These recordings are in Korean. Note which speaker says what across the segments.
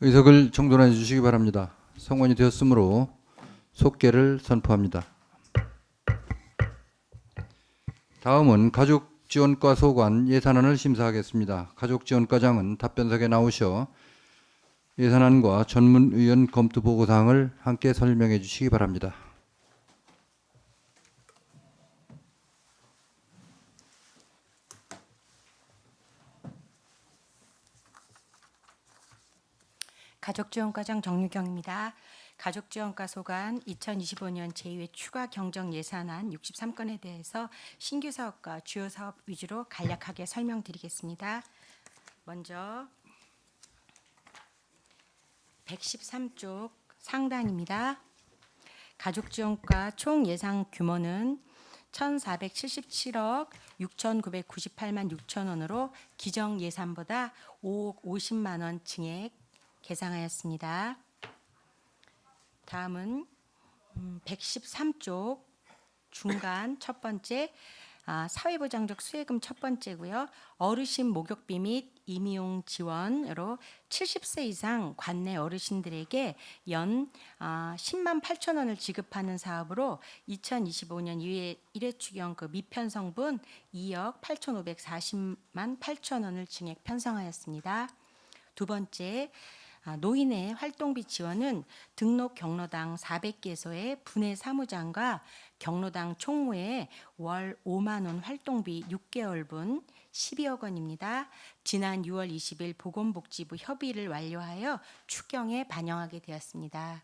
Speaker 1: 의석을 정돈해 주시기 바랍니다. 성원이 되었으므로 속개를 선포합니다. 다음은 가족지원과 소관 예산안을 심사하겠습니다. 가족지원과장은 답변석에 나오셔 예산안과 전문위원 검토 보고사항을 함께 설명해 주시기 바랍니다.
Speaker 2: 가족지원과장 정유경입니다. 가족지원과 소관 2025년 제2회 추가 경정 예산안 63건에 대해서 신규 사업과 주요 사업 위주로 간략하게 설명드리겠습니다. 먼저 113쪽 상단입니다. 가족지원과 총 예상 규모는 1,477억 6,998만 6천 원으로 기정 예산보다 5억 50만 원 증액 계상하였습니다. 다음은 113쪽 중간 첫 번째 사회보장적 수혜금 첫 번째고요. 어르신 목욕비 및 임의용 지원으로 70세 이상 관내 어르신들에게 연 10만 8천 원을 지급하는 사업으로 2025년 1회 추경 그 미편성분 2억 8,540만 8천 원을 증액 편성하였습니다. 두 번째 노인의 활동비 지원은 등록 경로당 400개소의 분회 사무장과 경로당 총무에 월 5만 원 활동비 6개월분 12억 원입니다. 지난 6월 20일 보건복지부 협의를 완료하여 추경에 반영하게 되었습니다.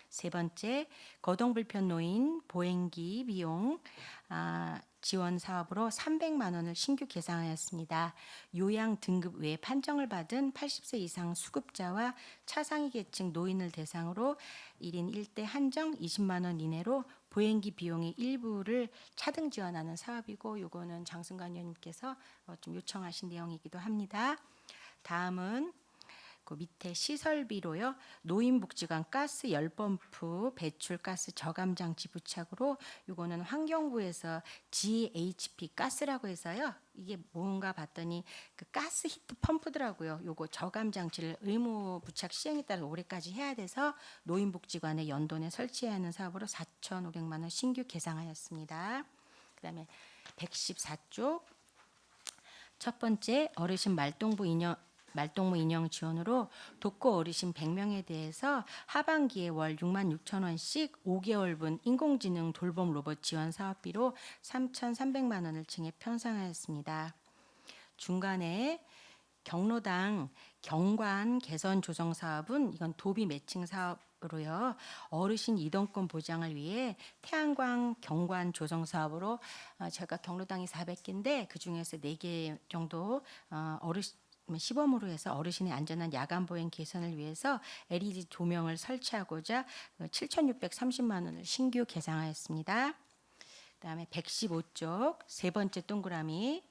Speaker 2: 세 번째, 거동불편 노인 보행기 비용 지원 사업으로 300만 원을 신규 계상하였습니다. 요양 등급 외 판정을 받은 80세 이상 수급자와 차상위 계층 노인을 대상으로 1인 1대 한정 20만 원 이내로 보행기 비용의 일부를 차등 지원하는 사업이고, 요거는 장승관 의원님께서 좀 요청하신 내용이기도 합니다. 다음은 그 밑에 시설비로요. 노인복지관 가스 열펌프 배출 가스 저감 장치 부착으로 요거는 환경부에서 GHP 가스라고 해서요. 이게 뭔가 봤더니 그 가스 히트 펌프더라고요. 요거 저감 장치를 의무 부착 시행에 따라 올해까지 해야 돼서 노인복지관에 연돈에 설치해야 하는 사업으로 4,500만 원 신규 계상하였습니다. 그다음에 114쪽 첫 번째 어르신 말동무 인형 지원으로 독거 어르신 100명에 대해서 하반기에 월 6만 6천 원씩 5개월분 인공지능 돌봄 로봇 지원 사업비로 3,300만 원을 증액 편성하였습니다. 중간에 경로당 경관 개선 조성 사업은 이건 도비 매칭 사업으로요. 어르신 이동권 보장을 위해 태양광 경관 조성 사업으로 제가 경로당이 400개인데 그중에서 4개 정도 어르신 시범으로 해서 어르신의 안전한 야간 보행 개선을 위해서 LED 조명을 설치하고자 7,630만 원을 신규 계상하였습니다. 그다음에 115쪽 세 번째 동그라미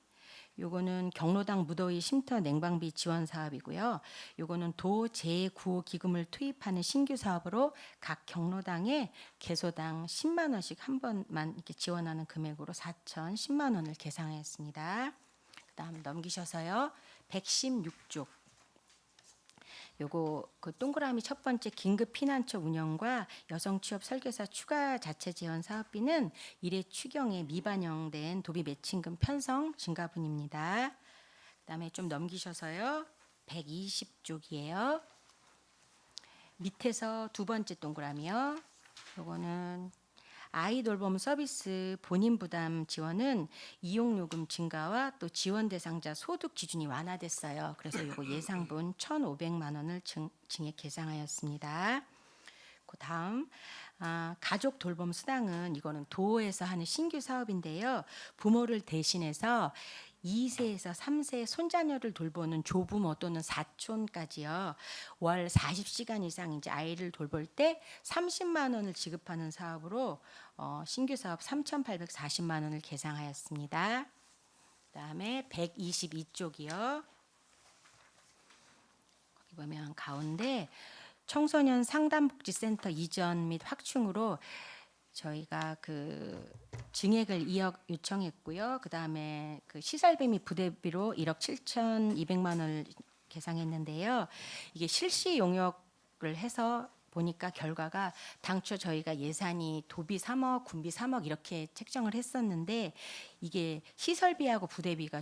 Speaker 2: 요거는 경로당 무더위 쉼터 냉방비 지원 사업이고요. 요거는 도 재구호 기금을 투입하는 신규 사업으로 각 경로당에 개소당 10만 원씩 한 번만 이렇게 지원하는 금액으로 4,010만 원을 계상하였습니다. 그다음 넘기셔서요. 116쪽 요거 그 동그라미 첫 번째 긴급 피난처 운영과 여성 취업 설계사 추가 자체 지원 사업비는 1회 추경에 미반영된 도비 매칭금 편성 증가분입니다. 그다음에 좀 넘기셔서요. 120쪽이에요. 밑에서 두 번째 동그라미요. 요거는 아이 돌봄 서비스 본인 부담 지원은 이용 요금 증가와 또 지원 대상자 소득 기준이 완화됐어요. 그래서 요거 예상분 1,500만 원을 증액 계상하였습니다. 그 다음 가족 돌봄 수당은 이거는 도에서 하는 신규 사업인데요. 부모를 대신해서 2세에서 3세 손자녀를 돌보는 조부모 또는 사촌까지요. 월 40시간 이상 이제 아이를 돌볼 때 30만 원을 지급하는 사업으로 신규 사업 3,840만 원을 계상하였습니다. 그다음에 122쪽이요. 거기 보면 가운데 청소년 상담복지센터 이전 및 확충으로 저희가 그 증액을 2억 요청했고요. 그다음에 그 시설비 및 부대비로 1억 7,200만 원을 개상했는데요. 이게 실시 용역을 해서 보니까 결과가 당초 저희가 예산이 도비 3억, 군비 3억 이렇게 책정을 했었는데 이게 시설비하고 부대비가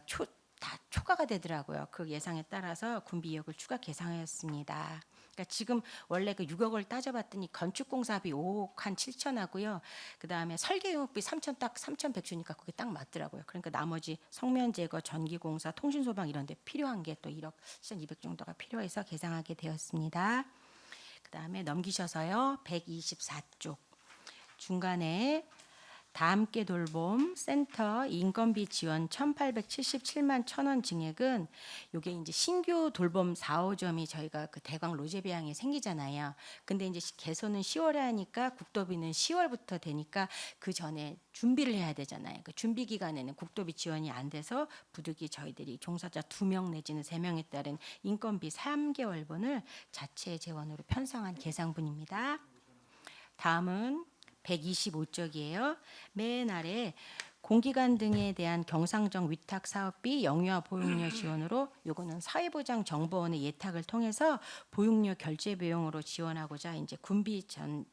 Speaker 2: 다 초과가 되더라고요. 그 예상에 따라서 군비 2억을 추가 계상하였습니다. 그러니까 지금 원래 그 6억을 따져봤더니 건축공사비 5억 한 7천 하고요. 그 다음에 설계용역비 3천 딱 3,100 주니까 그게 딱 맞더라고요. 그러니까 나머지 성면 제거, 전기공사, 통신소방 이런 데 필요한 게 또 1억 7,200 정도가 필요해서 계상하게 되었습니다. 그 다음에 넘기셔서요. 124쪽 중간에 다 함께 돌봄 센터 인건비 지원 1,877만 1,000원 증액은 요게 이제 신규 돌봄 4호점이 저희가 그 대광 로제배양에 생기잖아요. 근데 이제 개소는 10월에 하니까 국도비는 10월부터 되니까 그 전에 준비를 해야 되잖아요. 그 준비 기간에는 국도비 지원이 안 돼서 부득이 저희들이 종사자 2명 내지는 3명에 따른 인건비 3개월분을 자체 재원으로 편성한 계상분입니다. 다음은 125쪽이에요. 맨 아래 공기관 등에 대한 경상정 위탁 사업비 영유아 보육료 지원으로 요거는 사회보장 정보원의 예탁을 통해서 보육료 결제 비용으로 지원하고자 이제 군비 전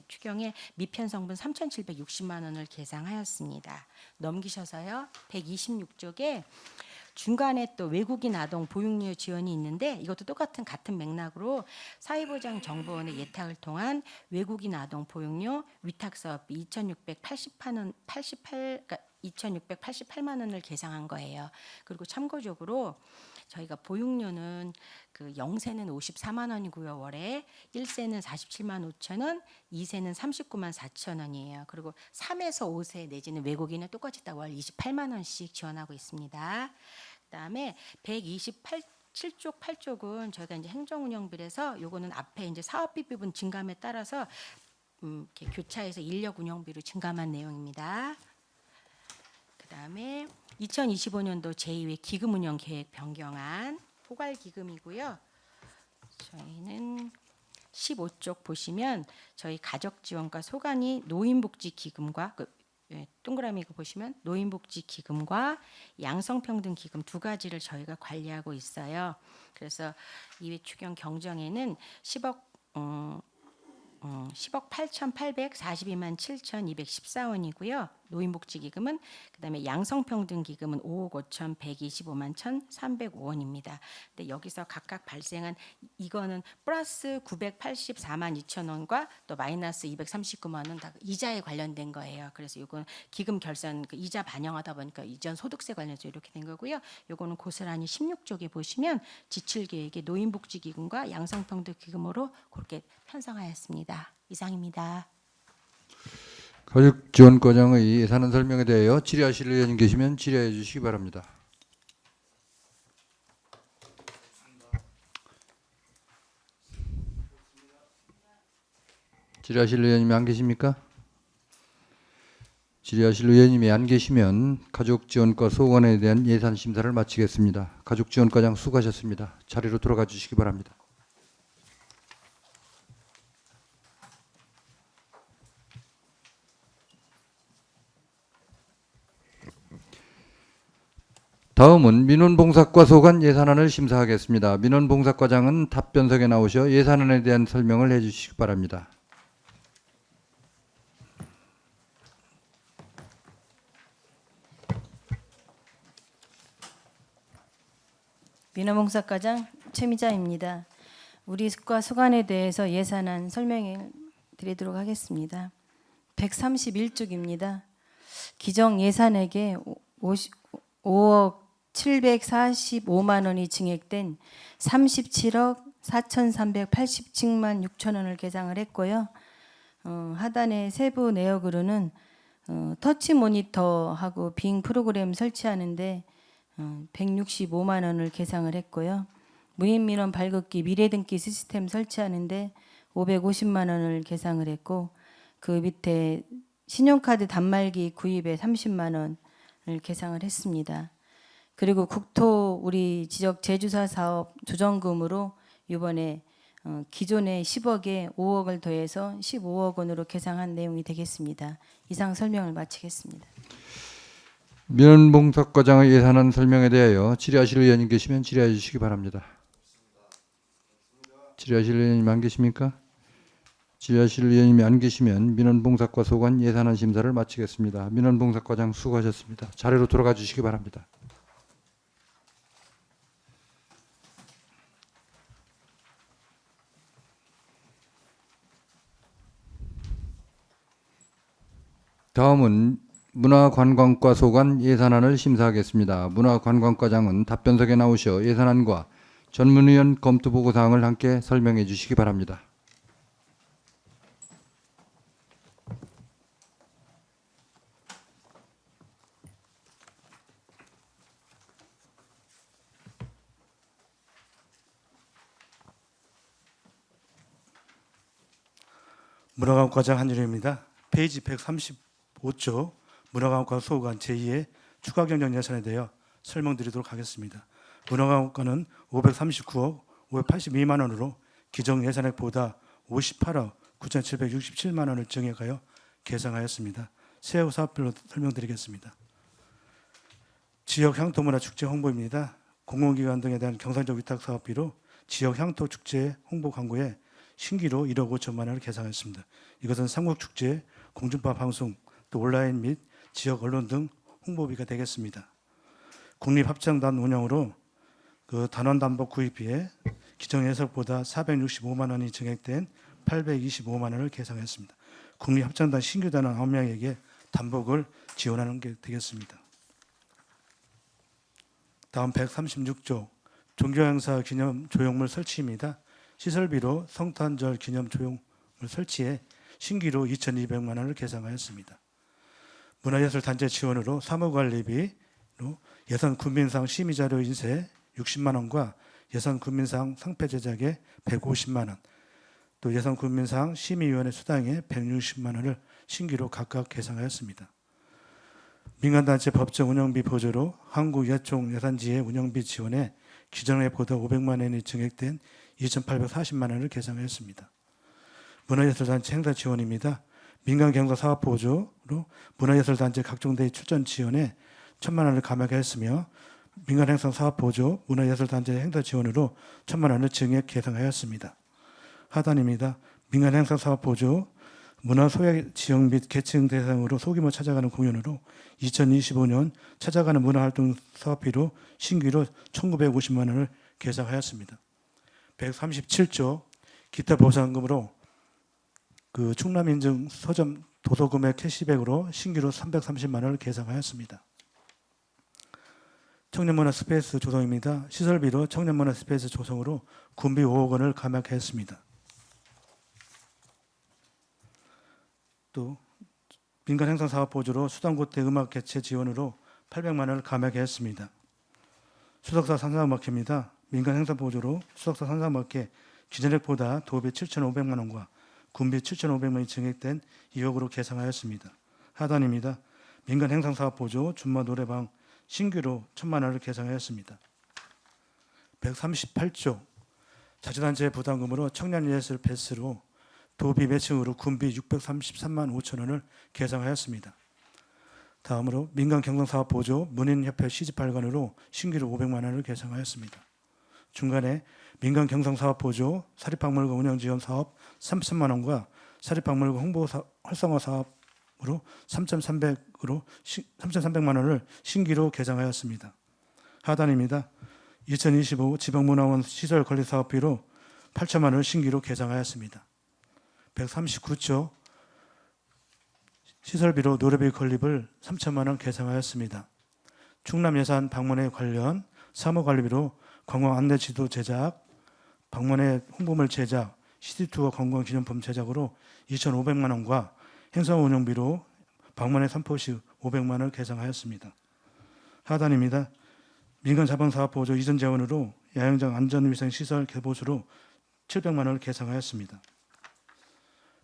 Speaker 2: 추경에 미편 성분 3,760만 원을 계상하였습니다. 넘기셔서요. 126쪽에 중간에 또 외국인 아동 보육료 지원이 있는데 이것도 같은 맥락으로 사회보장정보원의 예탁을 통한 외국인 아동 보육료 위탁 사업비 2,688만 원을 계상한 거예요. 그리고 참고적으로 저희가 보육료는 그 0세는 54만 원이고요. 월에 1세는 47만 5천 원, 2세는 39만 4천 원이에요. 그리고 3에서 5세 내지는 외국인은 똑같이 다 월 28만 원씩 지원하고 있습니다. 그다음에 127쪽 8쪽은 저희가 이제 행정운영비라서 요거는 앞에 이제 사업비 부분 증감에 따라서 이렇게 교차해서 인력 운영비로 증감한 내용입니다. 그다음에 2025년도 제2회 기금 운영 계획 변경안 포괄 기금이고요. 저희는 15쪽 보시면 저희 가족 지원과 소관이 노인복지 기금과 동그라미 보시면 노인복지 기금과 양성평등 기금 두 가지를 저희가 관리하고 있어요. 그래서 이회 추경 경정에는 10억 8,842만 7,214원이고요. 노인복지기금은 그다음에 양성평등기금은 5억 5,125만 1,305원입니다. 근데 여기서 각각 발생한 이거는 플러스 984만 2천 원과 또 마이너스 239만 원 다 이자에 관련된 거예요. 그래서 이건 기금 결산 그 이자 반영하다 보니까 이전 소득세 관련해서 이렇게 된 거고요. 이거는 고스란히 16쪽에 보시면 지출계획에 노인복지기금과 양성평등기금으로 그렇게 편성하였습니다. 이상입니다.
Speaker 1: 가족지원과장의 예산안 설명에 대하여 질의하실 의원님 계시면 질의해 주시기 바랍니다. 질의하실 의원님이 안 계십니까? 질의하실 의원님이 안 계시면 가족지원과 소관에 대한 예산 심사를 마치겠습니다. 가족지원과장 수고하셨습니다. 자리로 돌아가 주시기 바랍니다. 다음은 민원봉사과 소관 예산안을 심사하겠습니다. 민원봉사과장은 답변석에 나오셔 예산안에 대한 설명을 해주시기 바랍니다.
Speaker 3: 민원봉사과장 최미자입니다. 우리 과 소관에 대해서 예산안 설명해 드리도록 하겠습니다. 131쪽입니다. 기정 예산액에 5억 745만 원이 증액된 37억 4,387만 6천 원을 계상을 했고요. 하단의 세부 내역으로는 터치 모니터하고 빙 프로그램 설치하는데 165만 원을 계상을 했고요. 무인민원 발급기 미래등기 시스템 설치하는데 550만 원을 계상을 했고 그 밑에 신용카드 단말기 구입에 30만 원을 계상을 했습니다. 그리고 국토 우리 지적 재주사 사업 조정금으로 이번에 기존의 10억에 5억을 더해서 15억 원으로 계상한 내용이 되겠습니다. 이상 설명을 마치겠습니다.
Speaker 1: 민원봉사과장의 예산안 설명에 대하여 질의하실 의원님 계시면 질의해 주시기 바랍니다. 질의하실 의원님 안 계십니까? 질의하실 의원님이 안 계시면 민원봉사과 소관 예산안 심사를 마치겠습니다. 민원봉사과장 수고하셨습니다. 자리로 돌아가 주시기 바랍니다. 다음은 문화관광과 소관 예산안을 심사하겠습니다. 문화관광과장은 답변석에 나오셔 예산안과 전문위원 검토 보고사항을 함께 설명해 주시기 바랍니다.
Speaker 4: 문화관과장 한준호입니다. 페이지 135조 문화관광 소관 제2의 추가 경정 예산에 대하여 설명드리도록 하겠습니다. 문화관광은 539억 582만 원으로 기정 예산액보다 58억 9,767만 원을 증액하여 계상하였습니다. 세후 사업별로 설명드리겠습니다. 지역 향토 문화 축제 홍보입니다. 공공기관 등에 대한 경상적 위탁 사업비로 지역 향토 축제 홍보 광고에 신기로 1억 5천만 원을 계상했습니다. 이것은 삼국축제, 공중파 방송, 또 온라인 및 지역 언론 등 홍보비가 되겠습니다. 국립합창단 운영으로 그 단원 단복 구입비에 기정 예산보다 465만 원이 증액된 825만 원을 계상했습니다. 국립합창단 신규 단원 9명에게 단복을 지원하는 게 되겠습니다. 다음 136조 종교행사 기념 조형물 설치입니다. 시설비로 성탄절 기념 조형물 설치에 신기로 2,200만 원을 계상하였습니다. 문화예술단체 지원으로 사무관리비로 예산 군민상 심의자료 인쇄 60만 원과 예산 군민상 상패 제작에 150만 원, 또 예산 군민상 심의위원회 수당에 160만 원을 신기로 각각 계상하였습니다. 민간단체 법정 운영비 보조로 한국예총 예산지의 운영비 지원에 기존액보다 500만 원이 증액된 2,840만 원을 계상하였습니다. 문화예술단체 행사 지원입니다. 민간경사 사업 보조로 문화예술단체 각종 대회 출전 지원에 1,000만 원을 감액하였으며 민간행사 사업 보조 문화예술단체 행사 지원으로 1,000만 원을 증액 계상하였습니다. 하단입니다. 민간행사 사업 보조 문화소외 지역 및 계층 대상으로 소규모 찾아가는 공연으로 2025년 찾아가는 문화활동 사업비로 신규로 1,950만 원을 계상하였습니다. 137조 기타 보상금으로 그 충남 인증 서점 도서금액 캐시백으로 신규로 330만 원을 계상하였습니다. 청년문화 스페이스 조성입니다. 시설비로 청년문화 스페이스 조성으로 군비 5억 원을 감액했습니다. 또 민간 행사 사업 보조로 수당고대 음악 개최 지원으로 800만 원을 감액했습니다. 수석사 산사음악회입니다. 민간 행사 보조로 수석사 산사음악회 기존액보다 도비 7,500만 원과 군비 7,500만 원이 증액된 2억으로 계상하였습니다. 하단입니다. 민간 행사 사업 보조 준마 노래방 신규로 1,000만 원을 계상하였습니다. 138조 자치단체 부담금으로 청년예술 패스로 도비 매칭으로 군비 633만 5천 원을 계상하였습니다. 다음으로 민간 경영사업 보조 문인협회 시집발간으로 신규로 500만 원을 계상하였습니다. 중간에 민간 경영사업 보조 사립박물관 운영지원 사업 3천만 원과 사립박물관 홍보 활성화 사업으로 3,300만 원을 신규로 계상하였습니다. 하단입니다. 2025 지방문화원 시설 관리 사업비로 8천만 원을 신규로 계상하였습니다. 139조 시설비로 노래비 건립을 3천만 원 계상하였습니다. 충남 예산 방문회 관련 사무관리비로 관광 안내 지도 제작, 방문회 홍보물 제작, 시티투어 관광 기념품 제작으로 2,500만 원과 행사 운영비로 방문회 선포시 500만 원을 계상하였습니다. 하단입니다. 민간 자본 사업 보조 이전 재원으로 야영장 안전위생 시설 개보수로 700만 원을 계상하였습니다.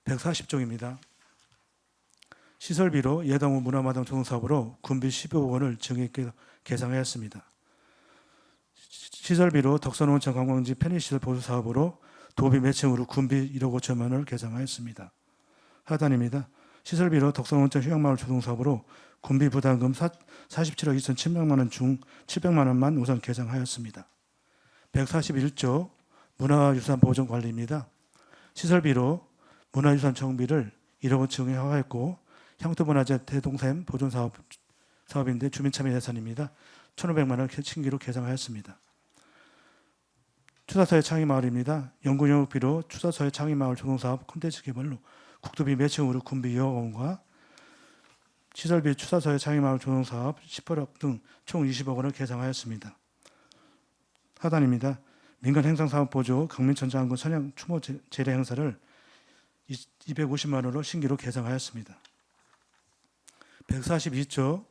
Speaker 4: 140조입니다. 시설비로 예당호 문화마당 조성사업으로 군비 15억 원을 증액 계상하였습니다. 시설비로 덕선온천 관광지 편의시설 보수사업으로 도비 매칭으로 군비 1억 5천만 원을 계상하였습니다. 하단입니다. 시설비로 덕선온천 휴양마을 조성사업으로 군비 부담금 47억 2,700만 원 중 700만 원만 우선 계상하였습니다. 141조 문화유산 보존 관리입니다. 시설비로 문화유산 정비를 1억 원 증액하였고 향토문화재 대동샘 보존 사업인데 주민참여 예산입니다. 1,500만 원을 신규로 계상하였습니다. 추사서의 창의마을입니다. 연구영업비로 추사서의 창의마을 조성사업 콘텐츠 개발로 국도비 매칭으로 군비 2억 원과 시설비 추사서의 창의마을 조성사업 18억 등 총 20억 원을 계상하였습니다. 하단입니다. 민간 행상사업 보조 강민천 장군 선양 추모 재래 행사를 250만 원으로 신규로 계상하였습니다. 142조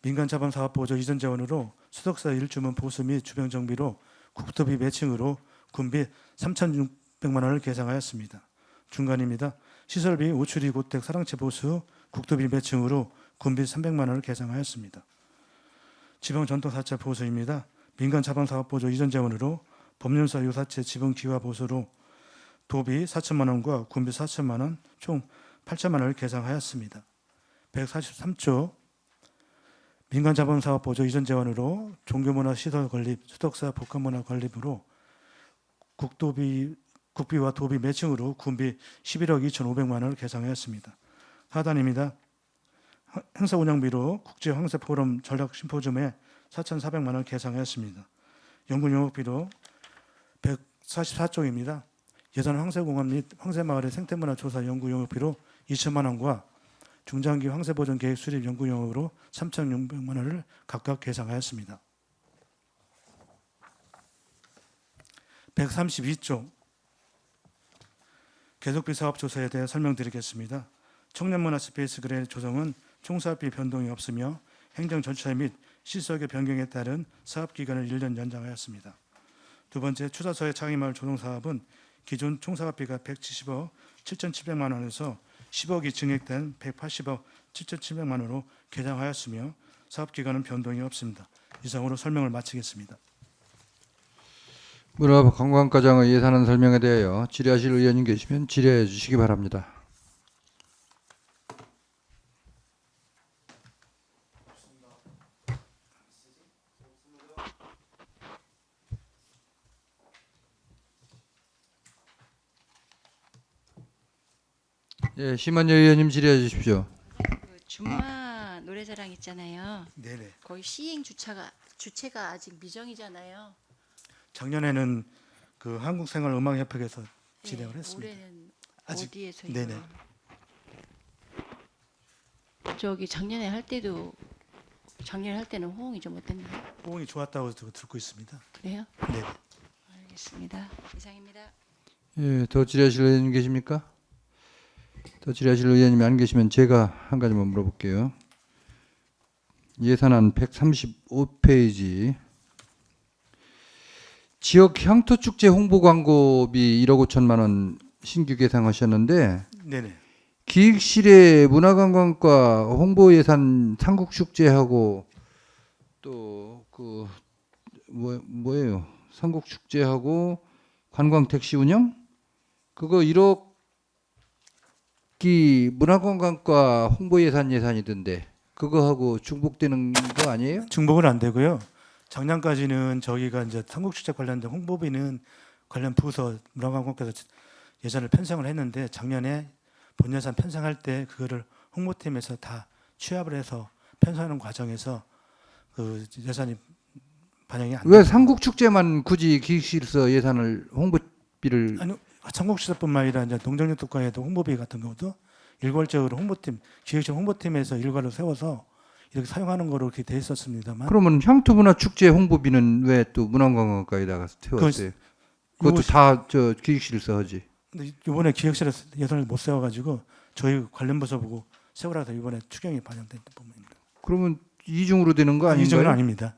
Speaker 4: 민간 자본 사업 보조 이전 재원으로 수덕사 1주문 보수 및 주변 정비로 국토비 매칭으로 군비 3,600만 원을 계상하였습니다. 중간입니다. 시설비 오추리 고택 사랑채 보수 국토비 매칭으로 군비 300만 원을 계상하였습니다. 지방 전통사채 보수입니다. 민간 자본 사업 보조 이전 재원으로 법률사 유사채 지분 기화 보수로 도비 4천만 원과 군비 4천만 원 총 8천만 원을 계상하였습니다. 143조 민간 자본 사업 보조 이전 재원으로 종교문화 시설 건립, 수덕사 복합문화 건립으로 국비와 도비 매칭으로 군비 11억 2,500만 원을 계상하였습니다. 하단입니다. 행사 운영비로 국제 황새 포럼 전략 심포지움에 4,400만 원을 계상하였습니다. 연구 영업비로 144조입니다. 예산 황새공원 및 황새마을의 생태문화 조사 연구 영업비로 2천만 원과 중장기 황새보존 계획 수립 연구 영업으로 3,600만 원을 각각 계상하였습니다. 132조 계속비 사업 조사에 대해 설명드리겠습니다. 청년문화 스페이스 그레 조성은 총사업비 변동이 없으며 행정 절차 및 시설의 변경에 따른 사업 기간을 1년 연장하였습니다. 두 번째, 추사서의 창의마을 조성 사업은 기존 총사업비가 170억 7,700만 원에서 10억이 증액된 180억 7,700만 원으로 계상하였으며 사업 기간은 변동이 없습니다. 이상으로 설명을 마치겠습니다.
Speaker 1: 문화관광과장의 예산안 설명에 대하여 질의하실 의원님 계시면 질의해 주시기 바랍니다. 예, 심한여 의원님 질의해 주십시오.
Speaker 5: 그 준마 노래자랑 있잖아요.
Speaker 4: 네네.
Speaker 5: 거기 시행 주체가 아직 미정이잖아요.
Speaker 4: 작년에는 그 한국생활음악협회에서 진행을
Speaker 5: 네,
Speaker 4: 했습니다.
Speaker 5: 올해는
Speaker 4: 아직-
Speaker 5: 어디에서
Speaker 4: 네네.
Speaker 5: 저기 작년에 할 때도 작년에 할 때는 호응이 좀 어땠나요?
Speaker 4: 호응이 좋았다고 듣고 있습니다.
Speaker 5: 그래요?
Speaker 4: 네.
Speaker 5: 알겠습니다. 이상입니다.
Speaker 1: 예, 더 질의하실 의원님 계십니까? 더 질의하실 의원님이 안 계시면 제가 한 가지만 물어볼게요. 예산안 135페이지 지역 향토축제 홍보 광고비 1억 5천만 원 신규 계상하셨는데
Speaker 4: 네네.
Speaker 1: 기획실에 문화관광과 홍보 예산 삼국축제하고 또 그 뭐예요? 삼국축제하고 관광택시 운영 그거 1억이 문화관광과 홍보 예산이던데 그거하고 중복되는 거 아니에요?
Speaker 4: 중복은 안 되고요. 작년까지는 저희가 이제 삼국축제 관련된 홍보비는 관련 부서 문화관광께서 예산을 편성을 했는데 작년에 본 예산 편성할 때 그거를 홍보팀에서 다 취합을 해서 편성하는 과정에서 그 예산이 반영이 안
Speaker 1: 왜 삼국축제만 굳이 기획실에서 예산을 홍보비를
Speaker 4: 아니 삼국축제뿐만 아니라 이제 농정연특과에도 홍보비 같은 경우도 일괄적으로 홍보팀 기획실 홍보팀에서 일괄로 세워서 이렇게 사용하는 거로 이렇게 돼 있었습니다만
Speaker 1: 그러면 향토문화축제 홍보비는 왜 또 문화관광과에다가 태웠어요? 그것도 다 저 기획실에서 하지.
Speaker 4: 근데 이번에 기획실에서 예산을 못 세워가지고 저희 관련 부서 보고 세우라서 이번에 추경이 반영된 부분입니다.
Speaker 1: 그러면 이중으로 되는 거 아닌가요?
Speaker 4: 이정은 아닙니다.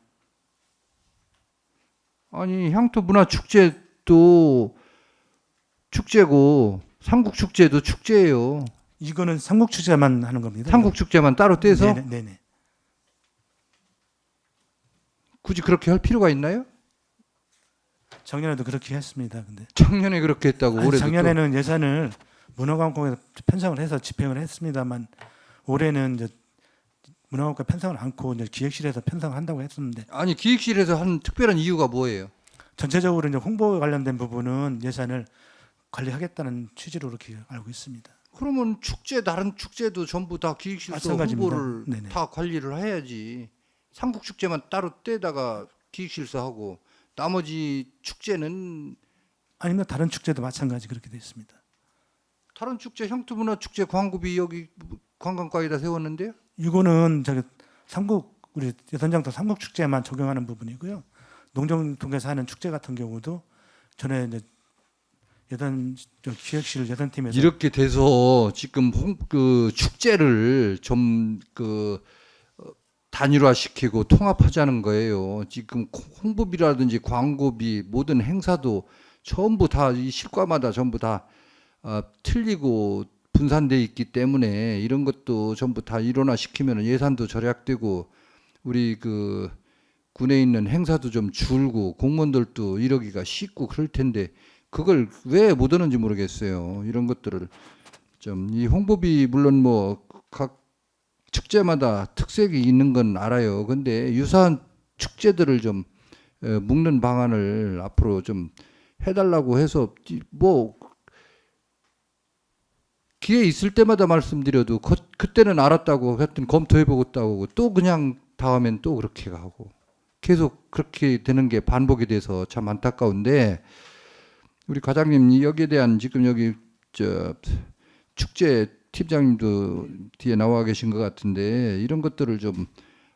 Speaker 1: 아니 향토문화축제도 축제고 삼국축제도 축제예요.
Speaker 4: 이거는 삼국축제만 하는 겁니다.
Speaker 1: 삼국축제만 따로 떼서
Speaker 4: 네네.
Speaker 1: 굳이 그렇게 할 필요가 있나요?
Speaker 4: 작년에도 그렇게 했습니다. 근데
Speaker 1: 작년에 그렇게 했다고
Speaker 4: 아니,
Speaker 1: 올해도
Speaker 4: 작년에는 예산을 문화관광에서 편성을 해서 집행을 했습니다만 올해는 이제 문화관광 편성을 않고 이제 기획실에서 편성한다고 했었는데
Speaker 1: 또 아니 기획실에서 한 특별한 이유가 뭐예요?
Speaker 4: 전체적으로 이제 홍보 관련된 부분은 예산을 관리하겠다는 취지로 그렇게 알고 있습니다.
Speaker 1: 그러면 다른 축제도 전부 다 기획실서
Speaker 4: 마찬가지입니다.
Speaker 1: 홍보를
Speaker 4: 네네.
Speaker 1: 다 관리를 해야지. 삼국 축제만 따로 떼다가 기획실서 하고 나머지 축제는
Speaker 4: 아니면 다른 축제도 마찬가지 그렇게 되어 있습니다.
Speaker 1: 다른 축제 형투문화축제 광고비 여기 관광과에다 세웠는데요.
Speaker 4: 이거는 저기 우리 예선장터 삼국 축제만 적용하는 부분이고요. 농정통에서 하는 축제 같은 경우도 전에 이제 기획실 예산팀에서
Speaker 1: 이렇게 돼서 지금 그 축제를 좀 단일화시키고 통합하자는 거예요. 지금 홍보비라든지 광고비 모든 행사도 전부 다 이 실과마다 전부 다 틀리고 분산돼 있기 때문에 이런 것도 전부 다 일원화시키면 예산도 절약되고 우리 그 군에 있는 행사도 좀 줄고 공무원들도 이러기가 쉽고 그럴 텐데 그걸 왜 못 하는지 모르겠어요. 이런 것들을 좀 이 홍보비 물론 뭐 각 축제마다 특색이 있는 건 알아요. 근데 유사한 축제들을 좀 묶는 방안을 앞으로 좀 해달라고 해서 뭐 기회 있을 때마다 말씀드려도 그때는 알았다고 하여튼 검토해보겠다고 또 그냥 다음엔 또 그렇게 가고 계속 그렇게 되는 게 반복이 돼서 참 안타까운데 우리 과장님 여기에 대한 지금 여기 축제 팀장님도 뒤에 나와 계신 것 같은데 이런 것들을 좀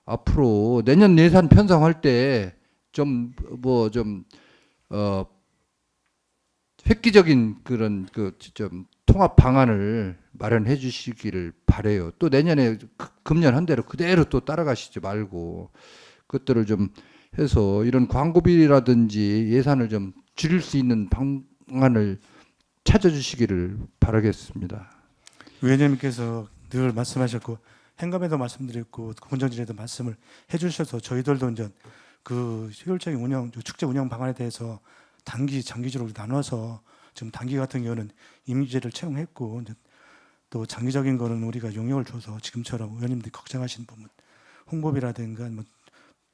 Speaker 1: 앞으로 내년 예산 편성할 때 좀 획기적인 그런 좀 통합 방안을 마련해 주시기를 바래요. 또 내년에 금년 한 대로 그대로 또 따라가시지 말고 그것들을 좀 해서 이런 광고비라든지 예산을 좀 줄일 수 있는 방안을 찾아주시기를 바라겠습니다.
Speaker 4: 위원장님께서 늘 말씀하셨고 행감에도 말씀드렸고 공정질에도 말씀을 해주셔서 저희들도 이제 그 효율적인 축제 운영 방안에 대해서 단기, 장기적으로 나눠서 지금 단기 같은 경우는 임기제를 채용했고 이제 또 장기적인 거는 우리가 용역을 줘서 지금처럼 의원님들이 걱정하시는 부분 홍보비라든가 뭐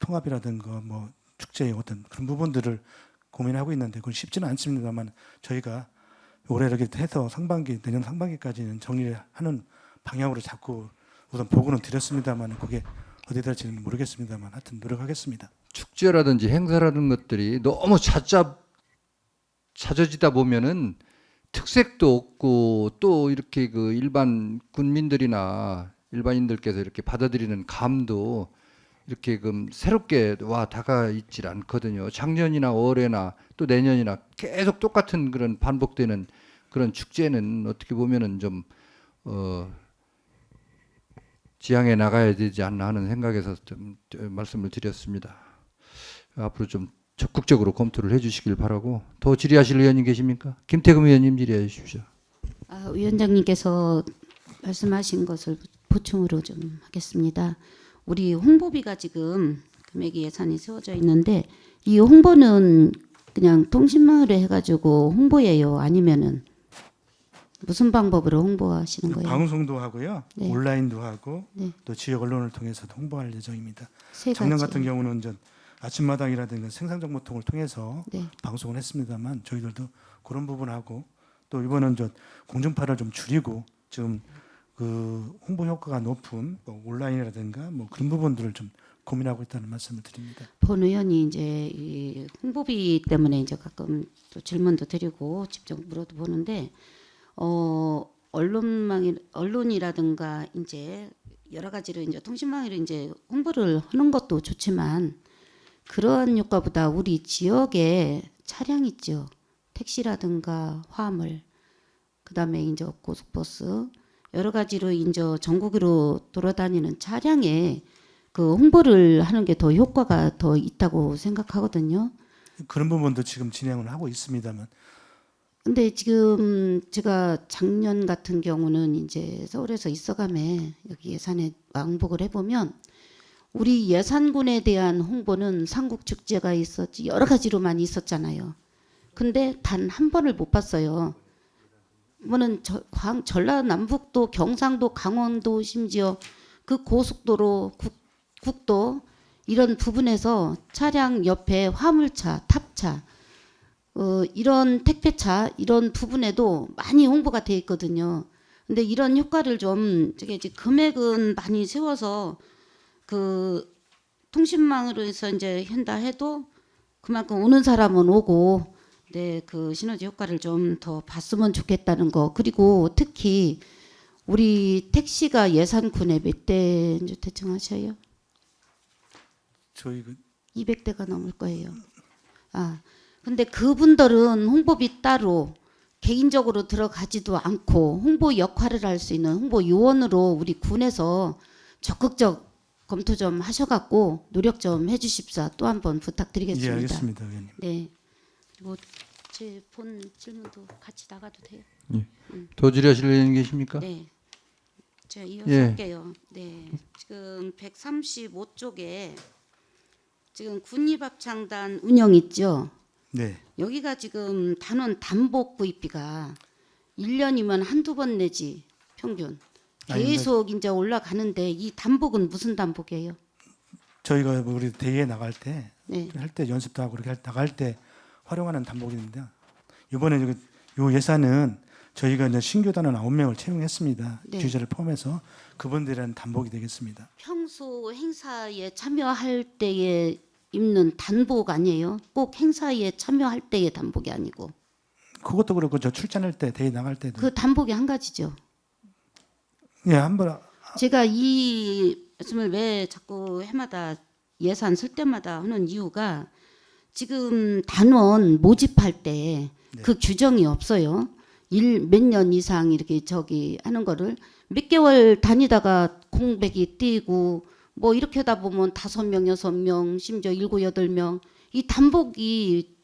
Speaker 4: 통합이라든가 뭐 축제의 어떤 그런 부분들을 고민하고 있는데 그건 쉽지는 않습니다만 저희가 올해 이렇게 해서 내년 상반기까지는 정리를 하는 방향으로 자꾸 우선 보고는 드렸습니다만 그게 어디 될지는 모르겠습니다만 하여튼 노력하겠습니다.
Speaker 1: 축제라든지 행사라는 것들이 너무 잦아지다 보면은 특색도 없고 또 이렇게 그 일반 군민들이나 일반인들께서 이렇게 받아들이는 감도 이렇게 새롭게 와 다가 있질 않거든요. 작년이나 올해나 또 내년이나 계속 똑같은 그런 반복되는 그런 축제는 어떻게 보면은 좀 지향해 나가야 되지 않나 하는 생각에서 좀 말씀을 드렸습니다. 앞으로 좀 적극적으로 검토를 해주시길 바라고 더 질의하실 의원님 계십니까? 김태금 의원님 질의해 주십시오.
Speaker 5: 위원장님께서 말씀하신 것을 보충으로 좀 하겠습니다. 우리 홍보비가 지금 금액이 예산이 세워져 있는데 이 홍보는 그냥 통신망으로 해가지고 홍보예요? 아니면은 무슨 방법으로 홍보하시는 거예요?
Speaker 4: 방송도 하고요,
Speaker 5: 네.
Speaker 4: 온라인도 하고
Speaker 5: 네.
Speaker 4: 또 지역 언론을 통해서 홍보할 예정입니다.
Speaker 5: 세
Speaker 4: 작년
Speaker 5: 가지.
Speaker 4: 같은 경우는 이제 아침마당이라든가 생산정보통을 통해서
Speaker 5: 네.
Speaker 4: 방송을 했습니다만 저희들도 그런 부분하고 또 이번은 공중파를 좀 줄이고 지금 그 홍보 효과가 높은 뭐 온라인이라든가 뭐 그런 부분들을 좀 고민하고 있다는 말씀을 드립니다.
Speaker 5: 본 의원이 이제 이 홍보비 때문에 이제 가끔 또 질문도 드리고 직접 물어도 보는데 언론이라든가 이제 여러 가지로 이제 통신망으로 이제 홍보를 하는 것도 좋지만 그러한 효과보다 우리 지역에 차량 있죠. 택시라든가 화물, 그다음에 이제 고속버스 여러 가지로 이제 전국으로 돌아다니는 차량에 그 홍보를 하는 게 더 효과가 더 있다고 생각하거든요.
Speaker 4: 그런 부분도 지금 진행을 하고 있습니다만
Speaker 5: 근데 지금 제가 작년 같은 경우는 이제 서울에서 있어감에 여기 예산에 왕복을 해보면 우리 예산군에 대한 홍보는 삼국축제가 있었지 여러 가지로 많이 있었잖아요. 근데 단 한 번을 못 봤어요. 뭐는 전라남북도, 경상도, 강원도 심지어 그 고속도로, 국도 이런 부분에서 차량 옆에 화물차, 탑차 이런 택배차 이런 부분에도 많이 홍보가 돼 있거든요. 근데 이런 효과를 좀 저게 이제 금액은 많이 세워서 그 통신망으로 해서 이제 한다 해도 그만큼 오는 사람은 오고 네, 그 시너지 효과를 좀 더 봤으면 좋겠다는 거. 그리고 특히 우리 택시가 예산군에 몇 대 대충 하셔요?
Speaker 4: 저희 그
Speaker 5: 200대가 넘을 거예요. 근데 그분들은 홍보비 따로 개인적으로 들어가지도 않고 홍보 역할을 할 수 있는 홍보 요원으로 우리 군에서 적극적 검토 좀 하셔갖고 노력 좀 해주십사 또 한번 부탁드리겠습니다.
Speaker 4: 예, 알겠습니다, 의원님.
Speaker 5: 네. 그리고 제 본 질문도 같이 나가도 돼요?
Speaker 1: 더 질의하실 의원 계십니까?
Speaker 5: 네. 제가 이어서
Speaker 1: 예.
Speaker 5: 할게요. 네. 지금 135쪽에 지금 군립합창단 운영 있죠.
Speaker 4: 네,
Speaker 5: 여기가 지금 단원 단복 구입비가 1년이면 한두 번 내지 평균 계속 이제 올라가는데 이 단복은 무슨 단복이에요?
Speaker 4: 저희가 우리 대회에 나갈 때
Speaker 5: 네.
Speaker 4: 할 때 연습도 하고 그렇게 나갈 때 활용하는 단복인데 이번에 요 예산은 저희가 이제 신규 단원 9명을 채용했습니다.
Speaker 5: 네.
Speaker 4: 규제를 포함해서 그분들은 단복이 되겠습니다.
Speaker 5: 평소 행사에 참여할 때에 입는 단복 아니에요? 꼭 행사에 참여할 때의 단복이 아니고
Speaker 4: 그것도 그렇고 저 출전할 때 대회 나갈 때도
Speaker 5: 그 단복이 한 가지죠.
Speaker 4: 예, 한번
Speaker 5: 제가 이 말씀을 왜 자꾸 해마다 예산 쓸 때마다 하는 이유가 지금 단원 모집할 때 그 규정이 없어요. 몇 년 이상 이렇게 저기 하는 거를 몇 개월 다니다가 공백이 뛰고 뭐 이렇게 하다 보면 5명, 6명, 심지어 7, 8명 이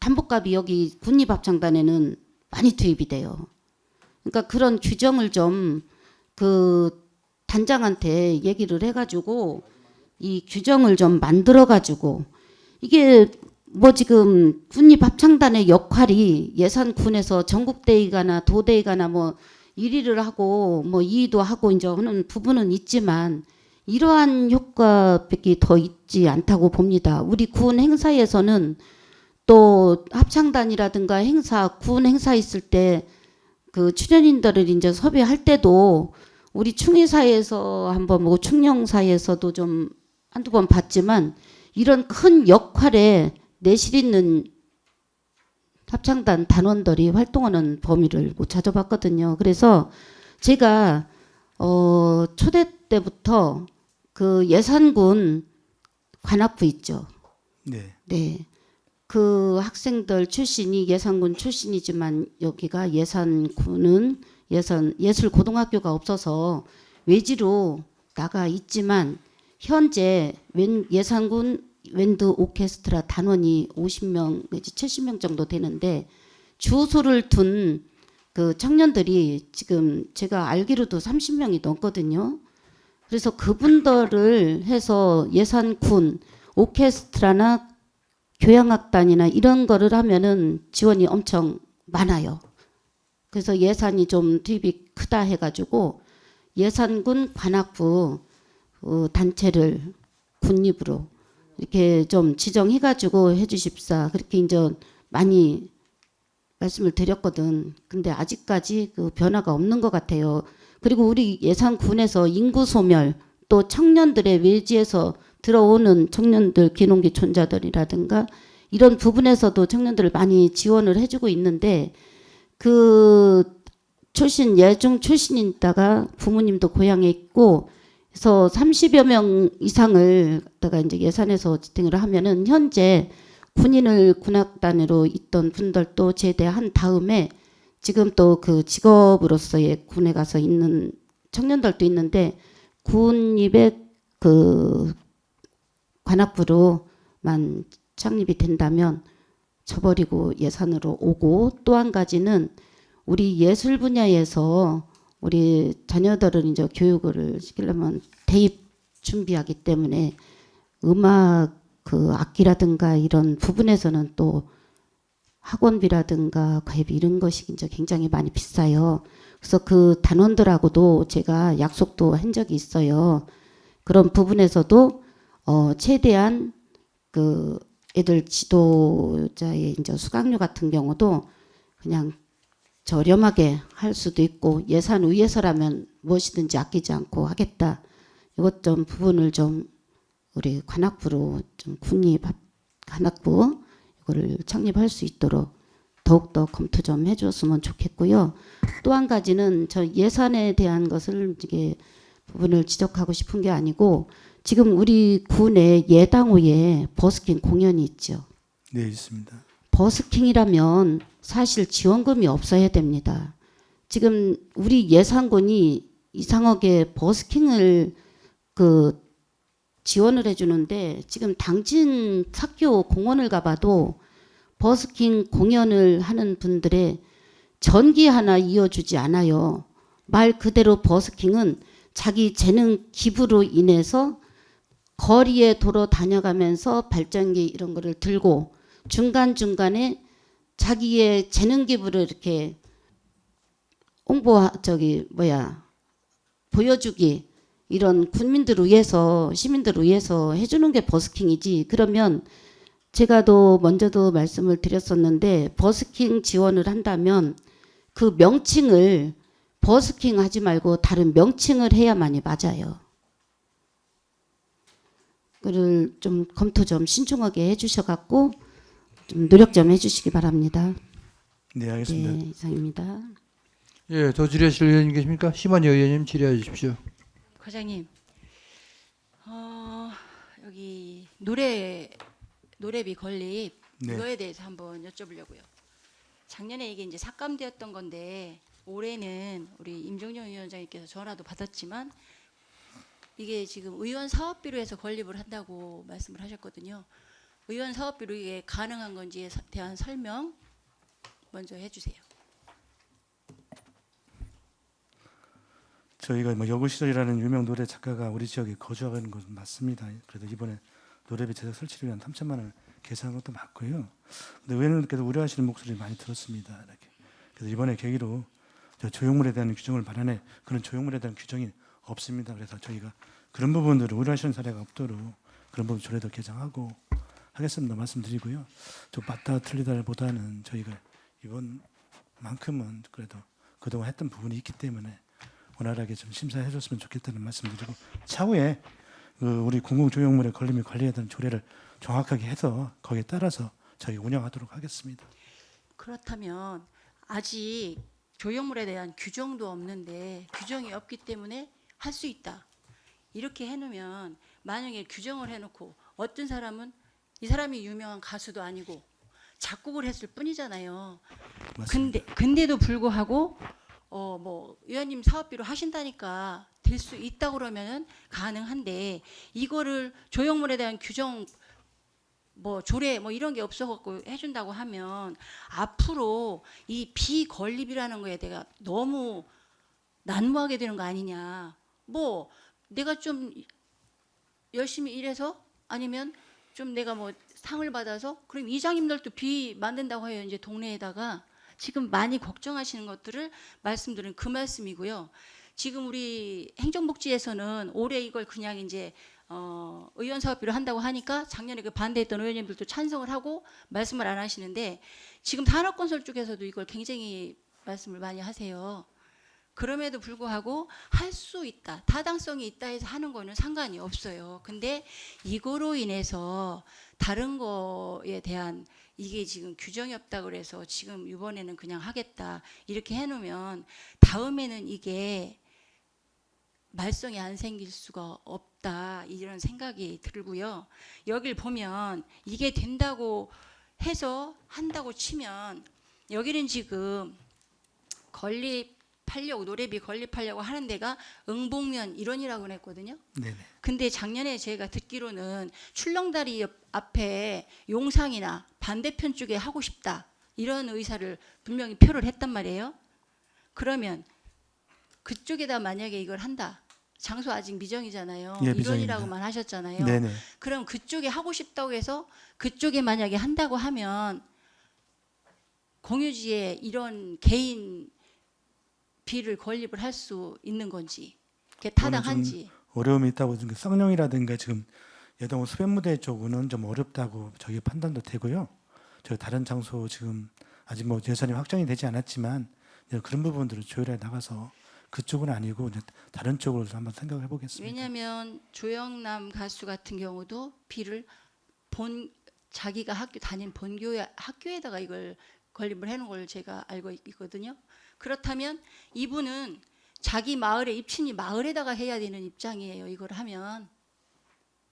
Speaker 5: 단복값이 여기 군립합창단에는 많이 투입이 돼요. 그러니까 그런 규정을 좀 그 단장한테 얘기를 해가지고 이 규정을 좀 만들어가지고 이게 뭐 지금 군립합창단의 역할이 예산군에서 전국대회가나 도대회가나 뭐 1위를 하고 뭐 2위도 하고 이제 하는 부분은 있지만 이러한 효과밖에 더 있지 않다고 봅니다. 우리 군 행사에서는 또 합창단이라든가 행사, 군 행사 있을 때 그 출연인들을 이제 섭외할 때도 우리 충의사에서 한번 뭐 충령사에서도 좀 한두 번 봤지만 이런 큰 역할에 내실 있는 합창단 단원들이 활동하는 범위를 못 찾아봤거든요. 그래서 제가 초대 때부터 그 예산군 관악부 있죠.
Speaker 4: 네.
Speaker 5: 네. 그 학생들 출신이 예산군 출신이지만 여기가 예산군은 예술고등학교가 없어서 외지로 나가 있지만 현재 예산군 밴드 오케스트라 단원이 50명 내지 70명 정도 되는데 주소를 둔 그 청년들이 지금 제가 알기로도 30명이 넘거든요. 그래서 그분들을 해서 예산군 오케스트라나 교향악단이나 이런 거를 하면은 지원이 엄청 많아요. 그래서 예산이 좀 투입이 크다 해가지고 예산군 관악부 단체를 군립으로 이렇게 좀 지정해가지고 해주십사 그렇게 이제 많이 말씀을 드렸거든. 근데 아직까지 그 변화가 없는 것 같아요. 그리고 우리 예산군에서 인구 소멸 또 청년들의 외지에서 들어오는 청년들 기농기 촌자들이라든가 이런 부분에서도 청년들을 많이 지원을 해주고 있는데 그 예중 출신이다가 부모님도 고향에 있고 그래서 30여 명 이상을 갖다가 이제 예산에서 지탱을 하면은 현재 군인을 군악단으로 있던 분들도 제대한 다음에 지금 또 그 직업으로서의 군에 가서 있는 청년들도 있는데 군입의 그 관악부로만 창립이 된다면 저버리고 예산으로 오고 또 한 가지는 우리 예술 분야에서 우리 자녀들은 이제 교육을 시키려면 대입 준비하기 때문에 음악 그 악기라든가 이런 부분에서는 또 학원비라든가 과외비 이런 것이 이제 굉장히 많이 비싸요. 그래서 그 단원들하고도 제가 약속도 한 적이 있어요. 그런 부분에서도 최대한 그 애들 지도자의 이제 수강료 같은 경우도 그냥 저렴하게 할 수도 있고 예산 위에서라면 무엇이든지 아끼지 않고 하겠다. 이것 좀 부분을 좀 우리 관악부로 좀 관악부 이거를 창립할 수 있도록 더욱더 검토 좀 해줬으면 좋겠고요. 또 한 가지는 저 예산에 대한 것을 이게 부분을 지적하고 싶은 게 아니고 지금 우리 군의 예당호에 버스킹 공연이 있죠.
Speaker 4: 네, 있습니다.
Speaker 5: 버스킹이라면 사실 지원금이 없어야 됩니다. 지금 우리 예산군이 이상하게 버스킹을 지원을 해주는데 지금 당진 학교 공원을 가봐도 버스킹 공연을 하는 분들의 전기 하나 이어주지 않아요. 말 그대로 버스킹은 자기 재능 기부로 인해서 거리에 도로 다녀가면서 발전기 이런 거를 들고 중간중간에 자기의 재능 기부를 이렇게 보여주기 이런 군민들을 위해서 시민들을 위해서 해주는 게 버스킹이지. 그러면 제가 먼저도 말씀을 드렸었는데 버스킹 지원을 한다면 그 명칭을 버스킹 하지 말고 다른 명칭을 해야만이 맞아요. 그를 좀 검토 좀 신중하게 해주셔갖고 좀 노력 좀 해주시기 바랍니다.
Speaker 4: 네, 알겠습니다.
Speaker 5: 네, 이상입니다.
Speaker 1: 예, 더 질의하실 의원님 계십니까? 심한희 의원님 질의해 주십시오.
Speaker 2: 과장님, 여기 노래비 건립
Speaker 4: 네.
Speaker 2: 이거에 대해서 한번 여쭤보려고요. 작년에 이게 이제 삭감되었던 건데 올해는 우리 임종영 위원장님께서 전화도 받았지만 이게 지금 의원 사업비로 해서 건립을 한다고 말씀을 하셨거든요. 의원 사업비로 이게 가능한 건지에 대한 설명 먼저 해주세요.
Speaker 4: 저희가 여구시절이라는 유명 노래 작가가 우리 지역에 거주하고 있는 것은 맞습니다. 그래도 이번에 노래비 제작 설치를 위한 3천만 원을 계산한 것도 맞고요. 근데 의원님께서 우려하시는 목소리 많이 들었습니다. 이렇게. 그래서 이번에 계기로 조형물에 대한 규정을 반환해 그런 조형물에 대한 규정이 없습니다. 그래서 저희가 그런 부분들을 우려하시는 사례가 없도록 그런 부분 조례도 개정하고 하겠습니다. 말씀드리고요. 좀 맞다 틀리다보다는 저희가 이번만큼은 그래도 그동안 했던 부분이 있기 때문에 원활하게 좀 심사해 줬으면 좋겠다는 말씀드리고 차후에 우리 공공조형물의 걸림을 관리해야 되는 조례를 정확하게 해서 거기에 따라서 저희 운영하도록 하겠습니다.
Speaker 2: 그렇다면 아직 조형물에 대한 규정도 없는데 규정이 없기 때문에 할 수 있다. 이렇게 해놓으면 만약에 규정을 해놓고 어떤 사람은 이 사람이 유명한 가수도 아니고 작곡을 했을 뿐이잖아요.
Speaker 4: 맞습니다.
Speaker 2: 근데도 불구하고 의원님 사업비로 하신다니까 될 수 있다 그러면은 가능한데 이거를 조형물에 대한 규정 조례 이런 게 없어갖고 해준다고 하면 앞으로 이 비건립이라는 거에 내가 너무 난무하게 되는 거 아니냐. 내가 좀 열심히 일해서 아니면 좀 내가 상을 받아서 그럼 이장님들도 비 만든다고 해요. 이제 동네에다가 지금 많이 걱정하시는 것들을 말씀드린 그 말씀이고요. 지금 우리 행정복지에서는 올해 이걸 그냥 이제 의원 사업비로 한다고 하니까 작년에 그 반대했던 의원님들도 찬성을 하고 말씀을 안 하시는데 지금 산업건설 쪽에서도 이걸 굉장히 말씀을 많이 하세요. 그럼에도 불구하고 할 수 있다, 타당성이 있다 해서 하는 거는 상관이 없어요. 근데 이거로 인해서 다른 거에 대한 이게 지금 규정이 없다 그래서 지금 이번에는 그냥 하겠다 이렇게 해놓으면 다음에는 이게 말썽이 안 생길 수가 없다 이런 생각이 들고요. 여길 보면 이게 된다고 해서 한다고 치면 여기는 지금 노래비 건립하려고 하는 데가 응봉면 일원이라고 했거든요.
Speaker 4: 네네.
Speaker 2: 근데 작년에 제가 듣기로는 출렁다리 앞에 용상이나 반대편 쪽에 하고 싶다 이런 의사를 분명히 표를 했단 말이에요. 그러면 그쪽에다 만약에 이걸 한다. 장소 아직 미정이잖아요.
Speaker 4: 예,
Speaker 2: 일원이라고만 하셨잖아요.
Speaker 4: 네네.
Speaker 2: 그럼 그쪽에 하고 싶다고 해서 그쪽에 만약에 한다고 하면 공유지에 이런 개인 비를 건립을 할 수 있는 건지 그게 타당한지.
Speaker 4: 어려움이 있다고 쌍용이라든가 지금 예동 수변무대 쪽은 좀 어렵다고 저희 판단도 되고요. 저희 다른 장소 지금 아직 뭐 예산이 확정이 되지 않았지만 그런 부분들을 조율해 나가서 그쪽은 아니고 이제 다른 쪽으로 한번 생각해 보겠습니다.
Speaker 6: 왜냐하면 조영남 가수 같은 경우도 비를 자기가 다닌 학교에다가 이걸 건립을 해놓은 걸 제가 알고 있거든요. 그렇다면 이분은 자기 마을에 입친이 마을에다가 해야 되는 입장이에요. 이걸 하면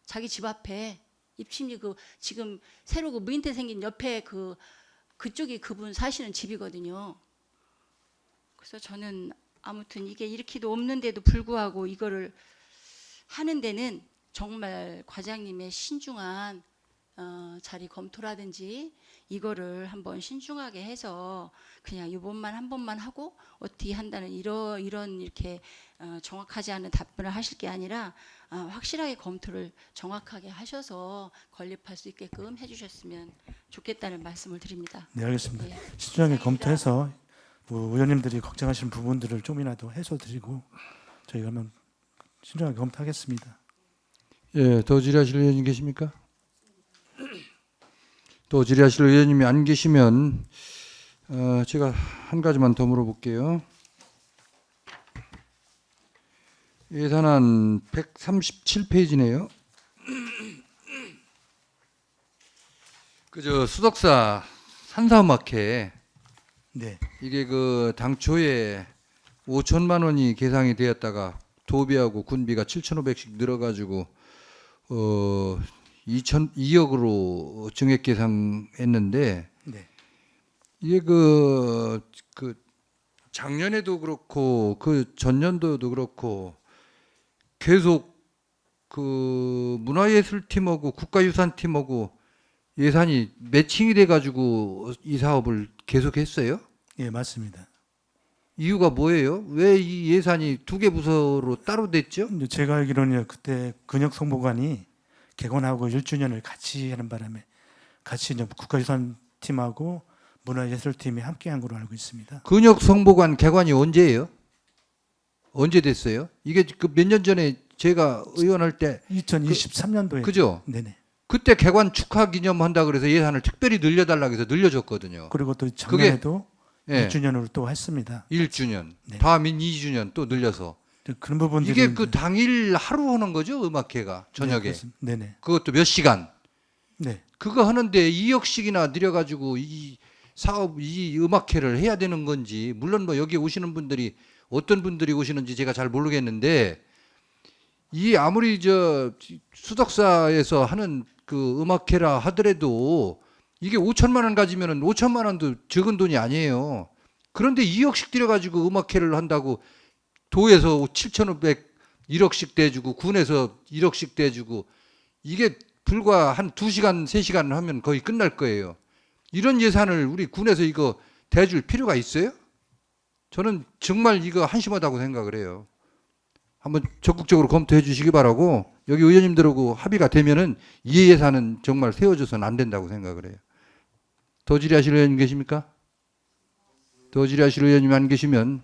Speaker 6: 자기 집 앞에 입친이 지금 새로 무인태 생긴 옆에 그쪽이 그분 사시는 집이거든요. 그래서 저는 아무튼 이게 이렇게도 없는데도 불구하고 이거를 하는 데는 정말 과장님의 신중한 자리 검토라든지 이거를 한번 신중하게 해서 그냥 이번만 한 번만 하고 어떻게 한다는 이런 이렇게 정확하지 않은 답변을 하실 게 아니라 확실하게 검토를 정확하게 하셔서 건립할 수 있게끔 해주셨으면 좋겠다는 말씀을 드립니다.
Speaker 4: 네, 알겠습니다.
Speaker 6: 네.
Speaker 4: 신중하게 검토해서 뭐 의원님들이 걱정하시는 부분들을 좀이라도 해소드리고 저희가 한번 신중하게 검토하겠습니다.
Speaker 1: 예, 더 질의하실 의원님 계십니까? 또 질의하실 의원님이 안 계시면 제가 한 가지만 더 물어볼게요. 예산안 137페이지네요. 그저 수덕사 산사음악회
Speaker 4: 네,
Speaker 1: 이게 당초에 5천만 원이 계상이 되었다가 도비하고 군비가 7,500씩 늘어가지고 2억으로 증액 계상했는데
Speaker 4: 네,
Speaker 1: 이게 작년에도 그렇고 그 전년도도 그렇고 계속 문화예술팀하고 국가유산팀하고 예산이 매칭이 돼가지고 이 사업을 계속했어요?
Speaker 4: 예, 맞습니다.
Speaker 1: 이유가 뭐예요? 왜 이 예산이 두 개 부서로 따로 됐죠?
Speaker 4: 이제 제가 알기로는 그때 근역성보관이 개관하고 1주년을 같이 하는 바람에 같이 이제 국가유산팀하고 문화예술팀이 함께한 걸로 알고 있습니다.
Speaker 1: 근역성보관 개관이 언제예요? 언제 됐어요? 이게 몇 년 전에 제가 의원할 때
Speaker 4: 2023년도에
Speaker 1: 그죠?
Speaker 4: 네네.
Speaker 1: 그때 개관 축하 기념한다 그래서 예산을 특별히 늘려달라고 해서 늘려줬거든요.
Speaker 4: 그리고 또 작년에도
Speaker 1: 예,
Speaker 4: 1주년으로 또 했습니다.
Speaker 1: 1주년,
Speaker 4: 네.
Speaker 1: 다음인 2주년 또 늘려서
Speaker 4: 그런 부분들이
Speaker 1: 이게 당일 하루 하는 거죠? 음악회가 저녁에.
Speaker 4: 네, 네,
Speaker 1: 그것도 몇 시간.
Speaker 4: 네,
Speaker 1: 그거 하는데 2억씩이나 들여가지고 이 사업, 이 음악회를 해야 되는 건지, 물론 뭐 여기 오시는 분들이 어떤 분들이 오시는지 제가 잘 모르겠는데, 이 아무리 수덕사에서 하는 그 음악회라 하더라도 이게 5천만 원 가지면은 5천만 원도 적은 돈이 아니에요. 그런데 2억씩 들여가지고 음악회를 한다고 도에서 7,500 1억씩 대주고 군에서 1억씩 대주고 이게 불과 한 2시간, 3시간 하면 거의 끝날 거예요. 이런 예산을 우리 군에서 이거 대줄 필요가 있어요? 저는 정말 이거 한심하다고 생각을 해요. 한번 적극적으로 검토해 주시기 바라고 여기 의원님들하고 합의가 되면은 이 예산은 정말 세워줘서는 안 된다고 생각을 해요. 더 질의하실 의원님 계십니까? 더 질의하실 의원님 안 계시면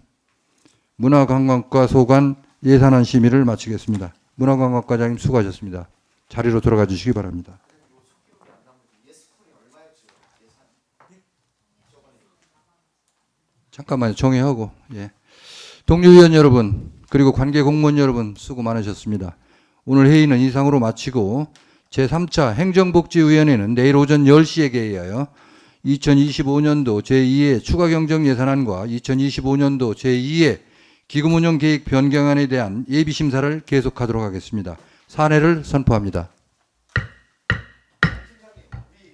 Speaker 1: 문화관광과 소관 예산안 심의를 마치겠습니다. 문화관광과장님 수고하셨습니다. 자리로 돌아가 주시기 바랍니다. 잠깐만요. 정회하고. 예. 동료 의원 여러분 그리고 관계 공무원 여러분 수고 많으셨습니다. 오늘 회의는 이상으로 마치고 제3차 행정복지위원회는 내일 오전 10시에 개의하여 2025년도 제2회 추가경정예산안과 2025년도 제2회 기금운용 계획 변경안에 대한 예비심사를 계속하도록 하겠습니다. 사례를 선포합니다.